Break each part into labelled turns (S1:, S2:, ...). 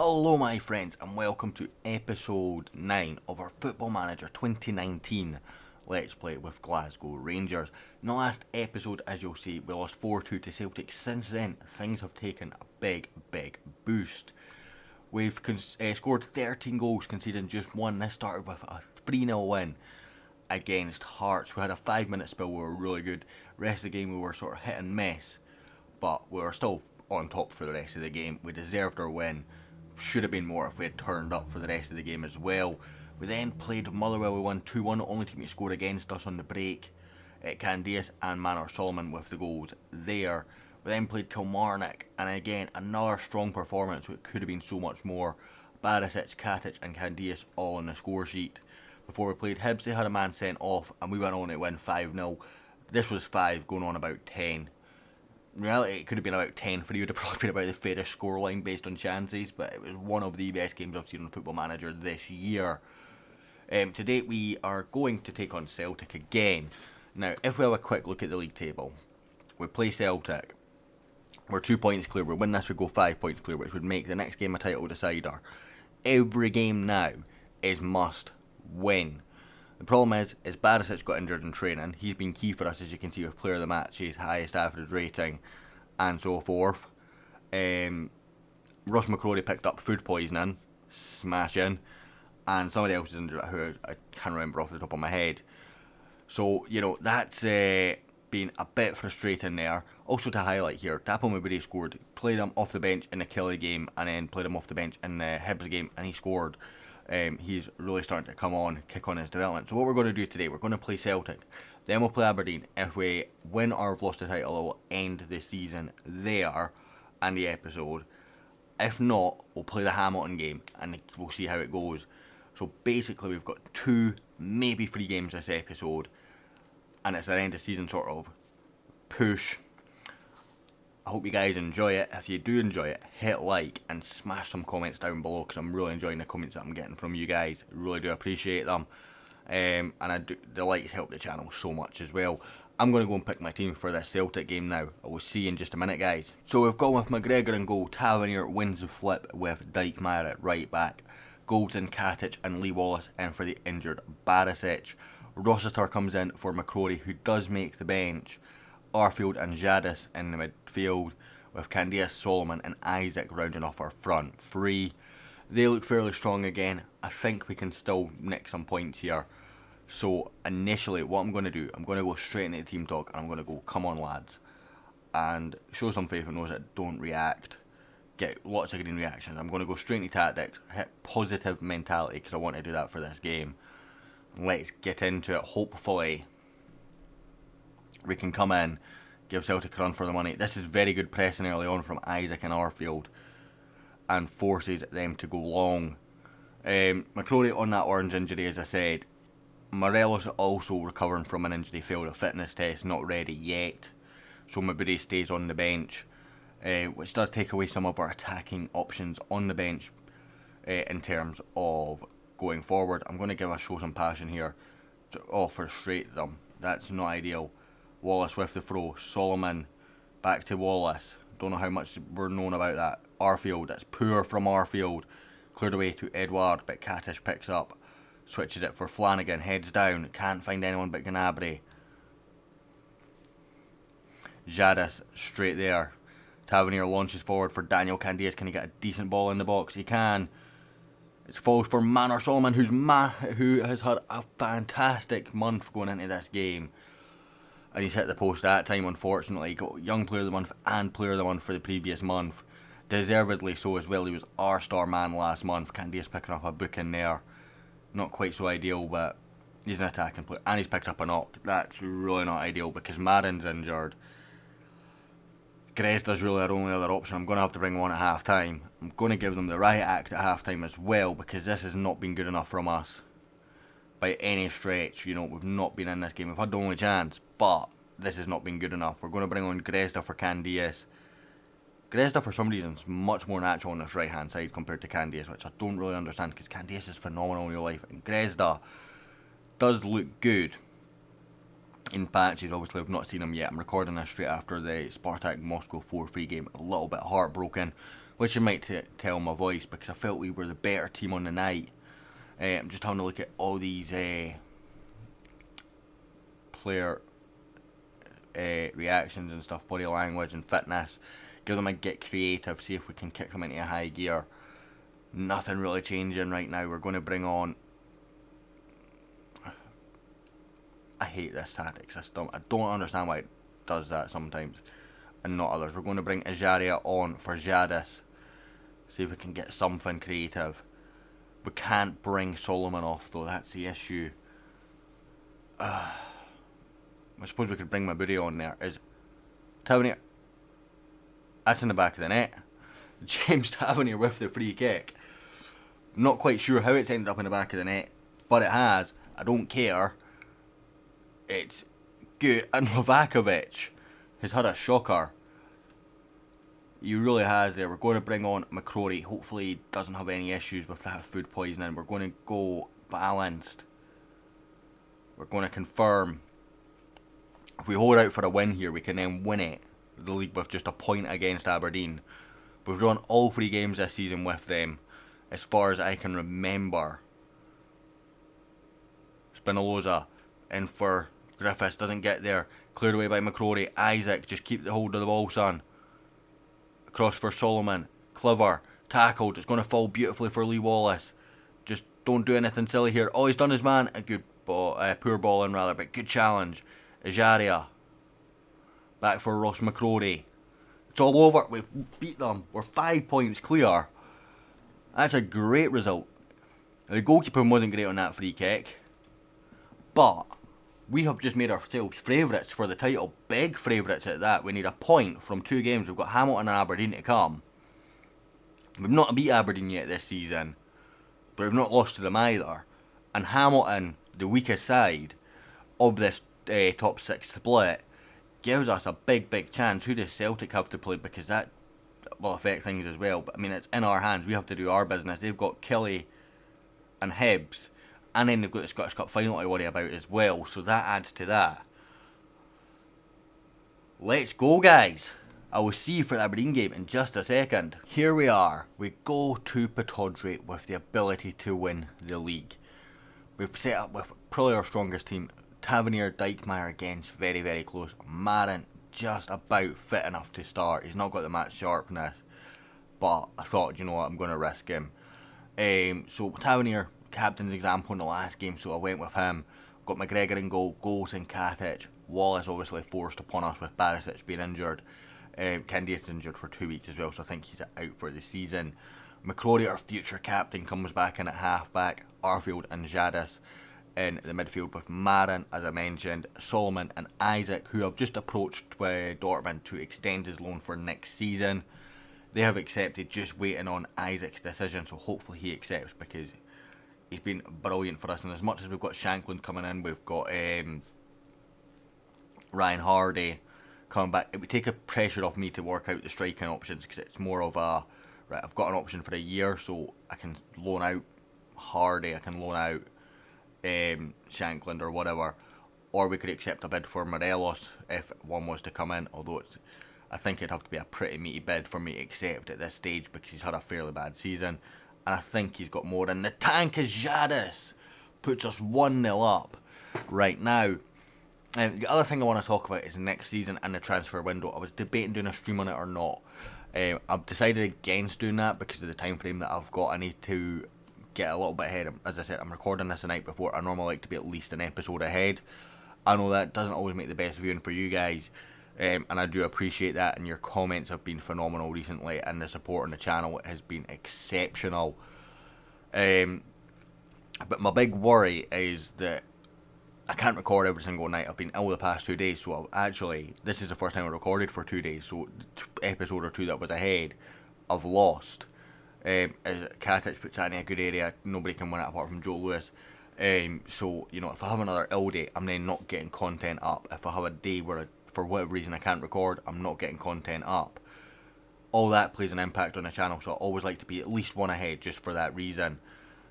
S1: Hello my friends and welcome to episode 9 of our Football Manager 2019 Let's Play with Glasgow Rangers. In the last episode, as you'll see, we lost 4-2 to Celtic. Since then, things have taken a big boost. We've scored 13 goals, conceding just one. This started with a 3-0 win against Hearts. We had a 5-minute spell, we were really good. Rest of the game we were sort of hit and miss, but we were still on top for the rest of the game. We deserved our win. Should have been more if we had turned up for the rest of the game as well. We then played Motherwell, we won 2-1, the only team to score against us on the break. Candias and Manor Solomon with the goals there. We then played Kilmarnock, and again another strong performance. It could have been so much more. Barisic, Katic and Candias all on the score sheet. Before we played Hibs, they had a man sent off and we went on to win 5-0. This was 5 going on about 10. In reality, it could have been about 10-3, would have probably been about the fairest scoreline based on chances, but it was one of the best games I've seen on Football Manager this year. Today we are going to take on Celtic again. Now, if we have a quick look at the league table, we play Celtic. We're 2 points clear. We win this, we go 5 points clear, which would make the next game a title decider. Every game now is must win. The problem is Barisic got injured in training. He's been key for us, as you can see, with player of the match, his highest average rating, and so forth. Ross McCrory picked up food poisoning, smashing, and somebody else is injured who I can't remember off the top of my head. So, you know, that's been a bit frustrating there. Also to highlight here, Dapo Mabudi scored, played him off the bench in the Kelly game, and then played him off the bench in the Hibs game, and he scored. He's really starting to come on, kick on his development. So what we're going to do today, we're going to play Celtic. Then we'll play Aberdeen. If we win or have lost the title, it will end the season there and the episode. If not, we'll play the Hamilton game and we'll see how it goes. So basically we've got 2, maybe 3 games this episode. And it's an end of season sort of push. I hope you guys enjoy it. If you do enjoy it, hit like and smash some comments down below, because I'm really enjoying the comments that I'm getting from you guys. I really do appreciate them. And the likes help the channel so much as well. I'm going to go and pick my team for this Celtic game now. I will see you in just a minute, guys. So we've gone with McGregor in goal. Tavernier wins the flip with Dijkmaar at right back. Goldson, Katic and Lee Wallace in for the injured Barisic. Rossiter comes in for McCrory, who does make the bench. Arfield and Jadis in the midfield, with Candias, Solomon and Isaac rounding off our front three. They look fairly strong again. I think we can still nick some points here. So initially what I'm going to do, I'm going to go straight into the team talk and I'm going to go, come on lads, and show some faith in those that don't react. Get lots of green reactions. I'm going to go straight into tactics, hit positive mentality, because I want to do that for this game. Let's get into it. Hopefully we can come in, give Celtic a run for the money. This is very good pressing early on from Isaac and Arfield, and forces them to go long. McCrory on that orange injury, as I said. Morelos also recovering from an injury, failed a fitness test, not ready yet. So Mabudi stays on the bench, which does take away some of our attacking options on the bench in terms of going forward. I'm going to give a show some passion here to frustrate them. That's not ideal. Wallace with the throw. Solomon back to Wallace. Don't know how much we're known about that. Arfield, that's poor from Arfield. Cleared away to Edouard, but Katic picks up. Switches it for Flanagan, heads down. Can't find anyone but Gnabry. Jadis straight there. Tavernier launches forward for Daniel Candias. Can he get a decent ball in the box? He can. It's followed for Manor Solomon, who has had a fantastic month going into this game. And he's hit the post that time, unfortunately. Got Young Player of the Month and Player of the Month for the previous month. Deservedly so as well. He was our star man last month. Candias picking up a book in there. Not quite so ideal, but he's an attacking player. And he's picked up a knock. That's really not ideal because Marin's injured. Grezda's really our only other option. I'm going to have to bring him on at half time. I'm going to give them the riot act at half time as well, because this has not been good enough from us by any stretch. You know, we've not been in this game. We've had the only chance, but this has not been good enough. We're going to bring on Grezda for Candias. Grezda, for some reason, is much more natural on this right hand side compared to Candias, which I don't really understand, because Candias is phenomenal in real life, and Grezda does look good in patches. Obviously, I've not seen him yet. I'm recording this straight after the Spartak Moscow 4-3 game. A little bit heartbroken which you might tell my voice, because I felt we were the better team on the night. I'm just having a look at all these player reactions and stuff, body language and fitness. Give them a get creative, see if we can kick them into a high gear. Nothing really changing right now. We're going to bring on... I hate this tactic system. I don't understand why it does that sometimes and not others. We're going to bring Ajaria on for Jadis. See if we can get something creative. We can't bring Solomon off though, that's the issue. I suppose we could bring my booty on there. Is Tavernier... That's in the back of the net. James Tavernier with the free kick. Not quite sure how it's ended up in the back of the net, but it has. I don't care. It's good. And Novakovic has had a shocker. He really has there. We're going to bring on McCrory. Hopefully he doesn't have any issues with that food poisoning. We're going to go balanced. We're going to confirm. If we hold out for a win here, we can then win it. The league with just a point against Aberdeen. We've drawn all 3 games this season with them, as far as I can remember. Spinaloza in for Griffiths, doesn't get there. Cleared away by McCrory. Isaac, just keep the hold of the ball, son. Across for Solomon. Clever. Tackled. It's going to fall beautifully for Lee Wallace. Just don't do anything silly here. Oh, he's done his man. A good ball, poor ball in rather, but good challenge. Ajaria. Back for Ross McCrory. It's all over. We've beat them. We're 5 points clear. That's a great result. The goalkeeper wasn't great on that free kick. But we have just made ourselves favourites for the title. Big favourites at that. We need a point from 2 games. We've got Hamilton and Aberdeen to come. We've not beat Aberdeen yet this season. But we've not lost to them either. And Hamilton, the weakest side of this top 6 split, gives us a big chance. Who does Celtic have to play? Because that will affect things as well. But I mean, it's in our hands. We have to do our business. They've got Killie and Hibs. And then they've got the Scottish Cup final to worry about as well. So that adds to that. Let's go, guys. I will see you for the Aberdeen game in just a second. Here we are. We go to Pittodrie with the ability to win the league. We've set up with probably our strongest team. Tavernier, Dijkmeyer against very close. Marin just about fit enough to start. He's not got the match sharpness, but I thought, you know what, I'm going to risk him. So Tavernier, captain's example in the last game, so I went with him. Got McGregor in goal, Goals and Katic. Wallace obviously forced upon us with Barisic being injured. Kendia's injured for 2 weeks as well, so I think he's out for the season. McCrory, our future captain, comes back in at half-back. Arfield and Jadis in the midfield with Marin, as I mentioned, Solomon and Isaac, who have just approached Dortmund to extend his loan for next season. They have accepted, just waiting on Isaac's decision, so hopefully he accepts, because he's been brilliant for us. And as much as we've got Shankland coming in, we've got Ryan Hardy coming back, it would take a pressure off me to work out the striking options, because it's more of a, right, I've got an option for a year, so I can loan out Hardy, I can loan out Shankland or whatever, or we could accept a bid for Morelos if one was to come in, although I think it'd have to be a pretty meaty bid for me to accept at this stage, because he's had a fairly bad season, and I think he's got more in the tank. As Jadis puts us 1-0 up right now. The other thing I want to talk about is next season and the transfer window. I was debating doing a stream on it or not. I've decided against doing that because of the time frame that I've got. I need to get a little bit ahead. As I said, I'm recording this the night before. I normally like to be at least an episode ahead. I know that doesn't always make the best viewing for you guys, and I do appreciate that, and your comments have been phenomenal recently, and the support on the channel has been exceptional. But my big worry is that I can't record every single night. I've been ill the past 2 days, so this is the first time I recorded for 2 days, so episode or two that was ahead, I've lost. As Katic puts that in a good area, nobody can win it apart from Joe Lewis. So, you know, if I have another ill day, I'm then not getting content up. If I have a day where, for whatever reason, I can't record, I'm not getting content up. All that plays an impact on the channel, so I always like to be at least one ahead just for that reason.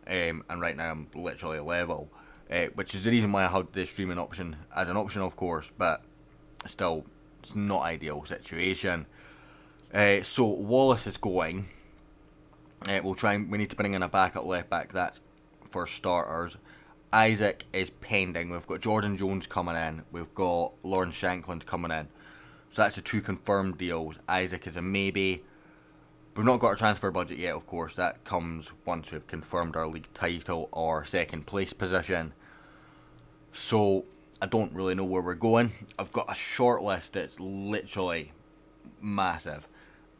S1: And right now I'm literally level. Which is the reason why I had the streaming option as an option, of course, but still, it's not ideal situation. So Wallace is going. We need to bring in a backup left back. That's for starters. Isaac is pending. We've got Jordan Jones coming in. We've got Lawrence Shankland coming in. So that's the 2 confirmed deals. Isaac is a maybe. We've not got our transfer budget yet, of course. That comes once we've confirmed our league title or second place position. So I don't really know where we're going. I've got a short list that's literally massive.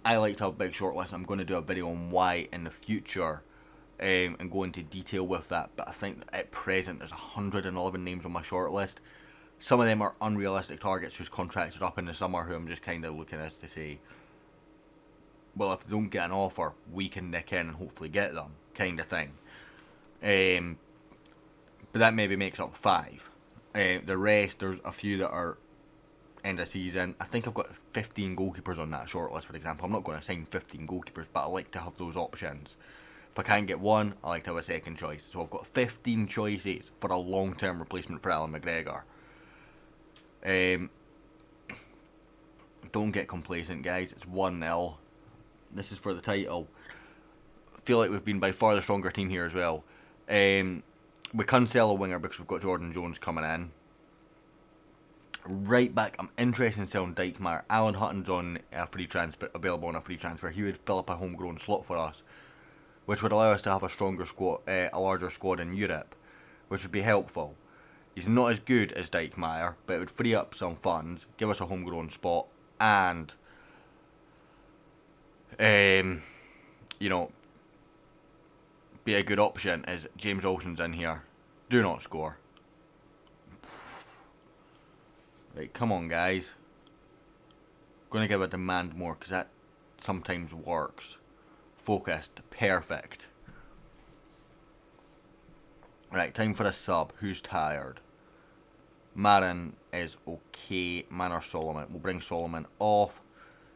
S1: I like to have a big short list. I'm going to do a video on why in the future and go into detail with that. But I think at present there's 111 names on my short list. Some of them are unrealistic targets whose contracts are up in the summer, who I'm just kind of looking at to say, well, if they don't get an offer, we can nick in and hopefully get them, kind of thing. But that maybe makes up 5. The rest, there's a few that are end of season. I think I've got 15 goalkeepers on that short list, for example. I'm not going to sign 15 goalkeepers, but I like to have those options. If I can't get one, I like to have a second choice. So I've got 15 choices for a long-term replacement for Alan McGregor. Don't get complacent, guys. It's 1-0. This is for the title. I feel like we've been by far the stronger team here as well. We can sell a winger because we've got Jordan Jones coming in. Right back, I'm interested in selling Dijkmaer. Alan Hutton's on a free transfer, available on a free transfer. He would fill up a homegrown slot for us, which would allow us to have a stronger squad, a larger squad in Europe, which would be helpful. He's not as good as Dijkmaer, but it would free up some funds, give us a homegrown spot, and you know, be a good option. As James Olsen's in here, do not score. Right, come on, guys. Gonna give a demand more because that sometimes works. Focused, perfect. Right, time for a sub. Who's tired? Marin is okay. Man or Solomon? We'll bring Solomon off.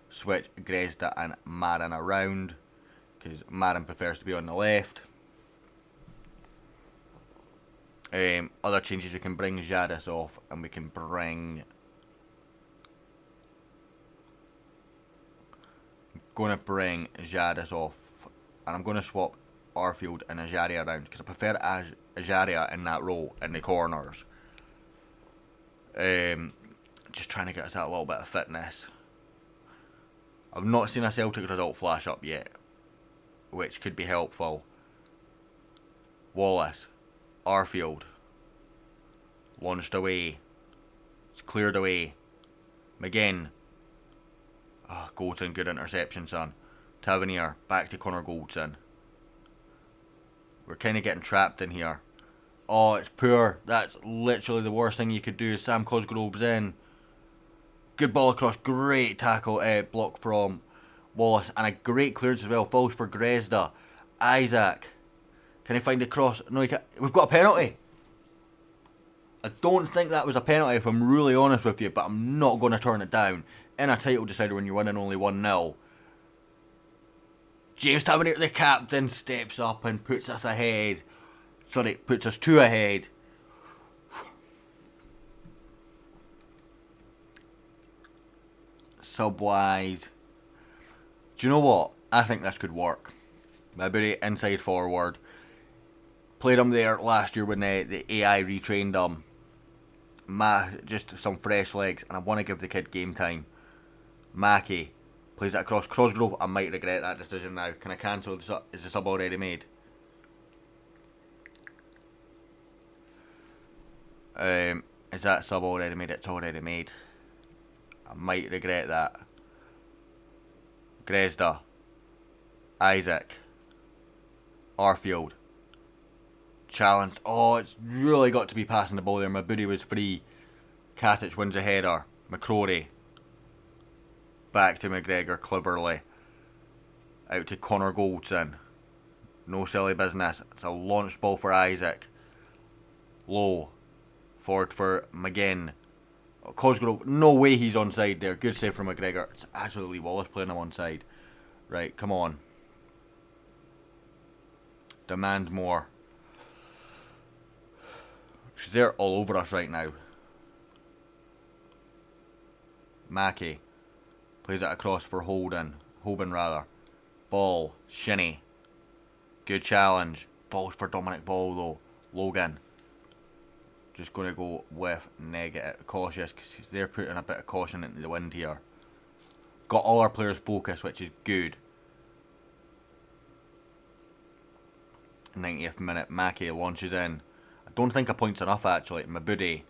S1: Switch Grezda and Marin around because Marin prefers to be on the left. Other changes, we can bring Jadis off and we can bring... I'm going to bring Jadis off and I'm going to swap Arfield and Ajaria around because I prefer Ajaria in that role in the corners. Just trying to get us that little bit of fitness. I've not seen a Celtic result flash up yet, which could be helpful. Wallace, Arfield, launched away, it's cleared away. McGinn, Goldson, good interception, son. Tavernier, back to Connor Goldson. We're kind of getting trapped in here. Oh, it's poor. That's literally the worst thing you could do. Sam Cosgrove's in. Good ball across, great tackle, block from Wallace, and a great clearance as well. Falls for Grezda. Isaac, can he find a cross? No, he can't. We've got a penalty. I don't think that was a penalty, if I'm really honest with you, but I'm not going to turn it down. In a title decider when you're winning only 1-0. James Tavernier, the captain, steps up and puts us ahead. Sorry, puts us 2 ahead. Subwise. Do you know what? I think this could work. Maybe inside forward. Played him there last year when the AI retrained him. Just some fresh legs, and I want to give the kid game time. Mackie plays it across. Cosgrove, I might regret that decision now. Can I cancel? Is the sub already made? Is that sub already made? It's already made. I might regret that. Grezda, Isaac, Arfield, challenged. Oh, it's really got to be passing the ball there. My booty was free. Katic wins a header. McCrory, back to McGregor cleverly. Out to Connor Goldson. No silly business. It's a launch ball for Isaac. Low. Forward for McGinn. Cosgrove, no way he's onside there. Good save from McGregor. It's actually Lee Wallace playing him onside. Right, come on. Demand more. They're all over us right now. Mackie plays it across for Holden. Hoban rather. Ball. Shinny. Good challenge. Balls for Dominic Ball though. Logan. Just going to go with cautious, because they're putting a bit of caution into the wind here. Got all our players focused, which is good. 90th minute, Mackey launches in. I don't think a point's enough actually. Mabudi.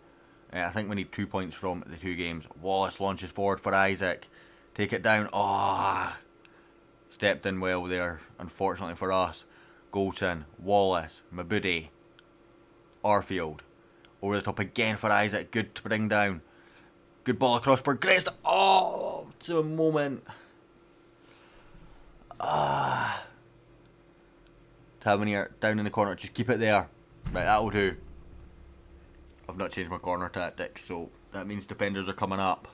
S1: I think we need 2 points from the 2 games. Wallace launches forward for Isaac. Take it down. Oh, stepped in well there, unfortunately for us. Goldson, Wallace, Mabudi, Arfield. Over the top again for Isaac. Good to bring down. Good ball across for Grace. Oh, to a moment. Tavernier down in the corner. Just keep it there. Right, that'll do. I've not changed my corner tactics, so that means defenders are coming up.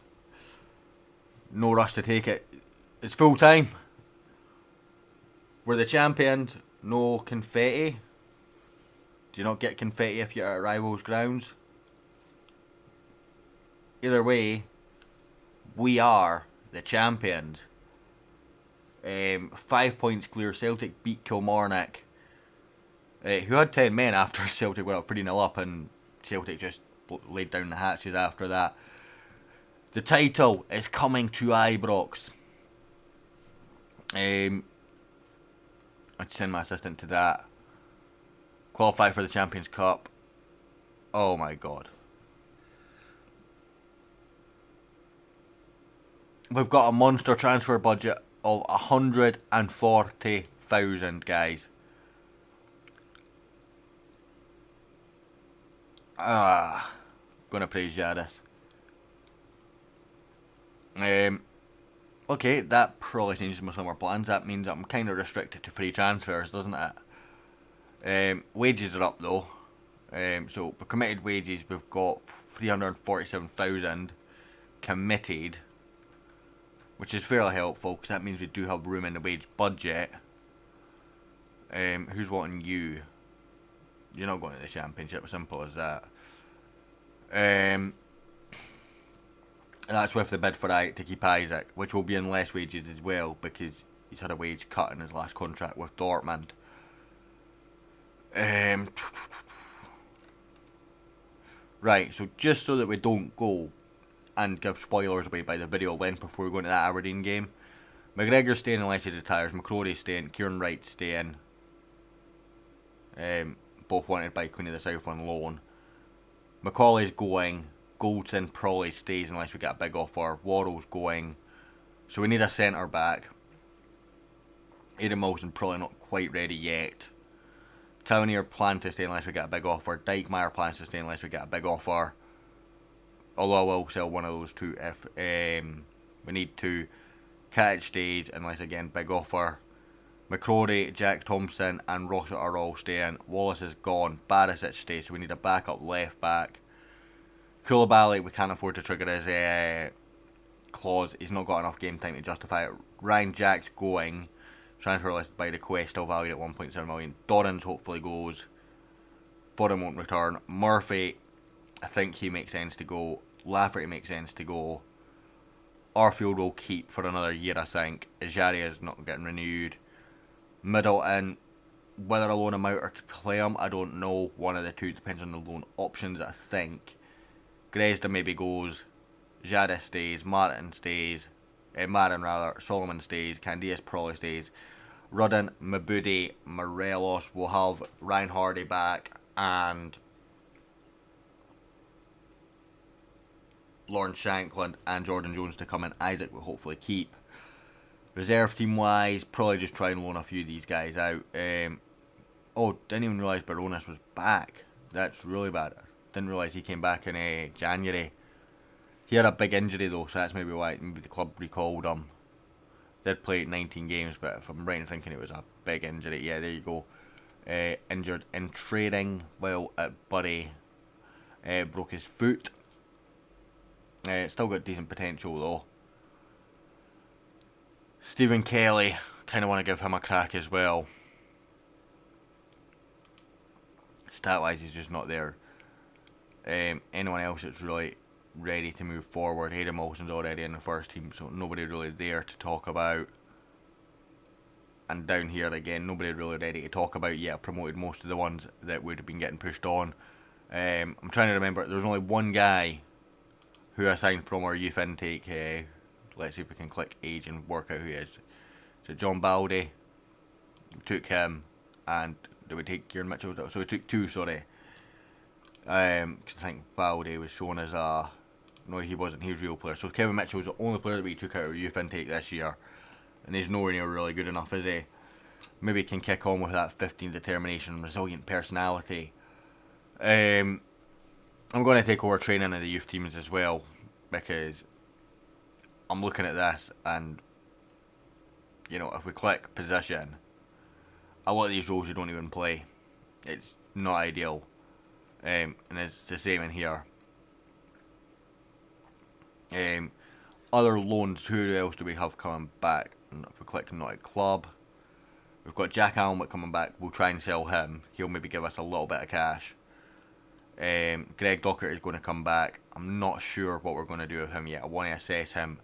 S1: No rush to take it. It's full time. We're the champions. No confetti. Do you not get confetti if you're at rivals' grounds? Either way, we are the champions. 5 points clear. Celtic beat Kilmarnock, who had 10 men after Celtic went up 3-0 up, and Celtic just laid down the hatches after that. The title is coming to Ibrox. I'd send my assistant to that. Qualify for the Champions Cup. Oh my god. We've got a monster transfer budget of 140,000, guys. Gonna praise Jadis. Okay, that probably changes my summer plans. That means I'm kind of restricted to free transfers, doesn't it? Wages are up though. So for committed wages, we've got 347,000 committed, which is fairly helpful because that means we do have room in the wage budget. Who's wanting you? You're not going to the championship. Simple as that. That's with the bid for to keep Isaac, which will be in less wages as well because he's had a wage cut in his last contract with Dortmund. Right, so just so that we don't go and give spoilers away by the video length before we go into that Aberdeen game, McGregor's staying unless he retires, McCrory's staying, Kieran Wright's staying. Both wanted by Queen of the South on loan. Macaulay's going. Goldson probably stays unless we get a big offer. Worrell's going. So we need a centre back. Aidan Wilson probably not quite ready yet. Tavernier plans to stay unless we get a big offer. Dykmeyer plans to stay unless we get a big offer. Although I will sell one of those two if we need to. Katic stays unless again big offer. McCrory, Jack Thompson and Rossiter are all staying. Wallace is gone. Barisic stays, so we need a backup left back. Koulibaly, we can't afford to trigger his clause. He's not got enough game time to justify it. Ryan Jack's going. Transfer list by request, still valued at 1.7 million. Dorrans hopefully goes. Foden won't return. Murphy, I think he makes sense to go. Lafferty makes sense to go. Arfield will keep for another year, I think. Ajaria is not getting renewed. Middleton, whether I loan him out or play him, I don't know. One of the two, depends on the loan options, I think. Gresda maybe goes. Jadis stays. Martin stays. Solomon stays. Candias probably stays. Rudden, Mabudi, Morelos will have Ryan Hardy back and Lawrence Shankland and Jordan Jones to come in. Isaac will hopefully keep. Reserve team wise, probably just try and loan a few of these guys out. Didn't even realise Baronis was back. That's really bad. Didn't realise he came back in January. He had a big injury though, so that's maybe why the club recalled him. Did play 19 games, but if I'm right in thinking it was a big injury. Yeah, there you go. Injured in training while at Bury. Broke his foot. Still got decent potential though. Stephen Kelly, kind of want to give him a crack as well. Stat wise, he's just not there. Anyone else that's really ready to move forward? Aidan Wilson's already in the first team, so nobody really there to talk about. And down here again, nobody really ready to talk about yet. I promoted most of the ones that would have been getting pushed on. I'm trying to remember, there's only one guy who I signed from our youth intake. Let's see if we can click age and work out who he is. So John Baldy, we took him, and did we take Kieran Mitchell? So we took two, sorry. Because I think Baldy was shown as a... No, he wasn't, he was a real player. So Kevin Mitchell was the only player that we took out of our youth intake this year. And he's nowhere near really good enough, is he? Maybe he can kick on with that 15 determination, resilient personality. I'm going to take over training of the youth teams as well, because I'm looking at this and, you know, if we click position, a lot of these roles you don't even play. It's not ideal. And it's the same in here. Other loans, who else do we have coming back? And if we click not at club, we've got Jack Almond coming back. We'll try and sell him. He'll maybe give us a little bit of cash. Greg Dockett is going to come back. I'm not sure what we're going to do with him yet. I want to assess him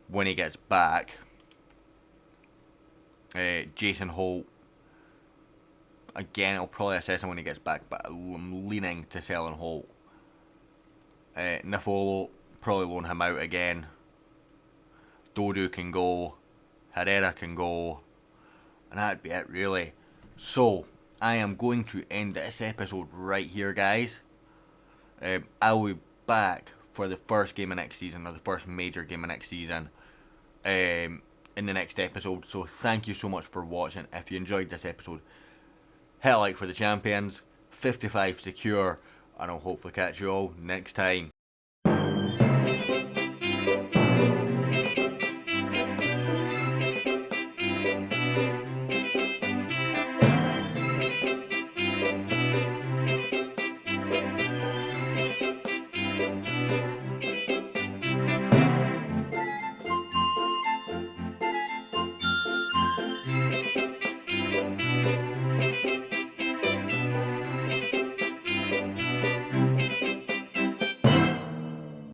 S1: when he gets back. Jason Holt, again, I'll probably assess him when he gets back, but I'm leaning to selling Holt. Nifolo, probably loan him out again. Dodu can go. Herrera can go. And that'd be it, really. So, I am going to end this episode right here, guys. I'll be back for the first game of next season, or the first major game of next season, in the next episode. So, thank you so much for watching. If you enjoyed this episode, hit a like for the champions. 55 secure. And I'll hopefully catch you all next time.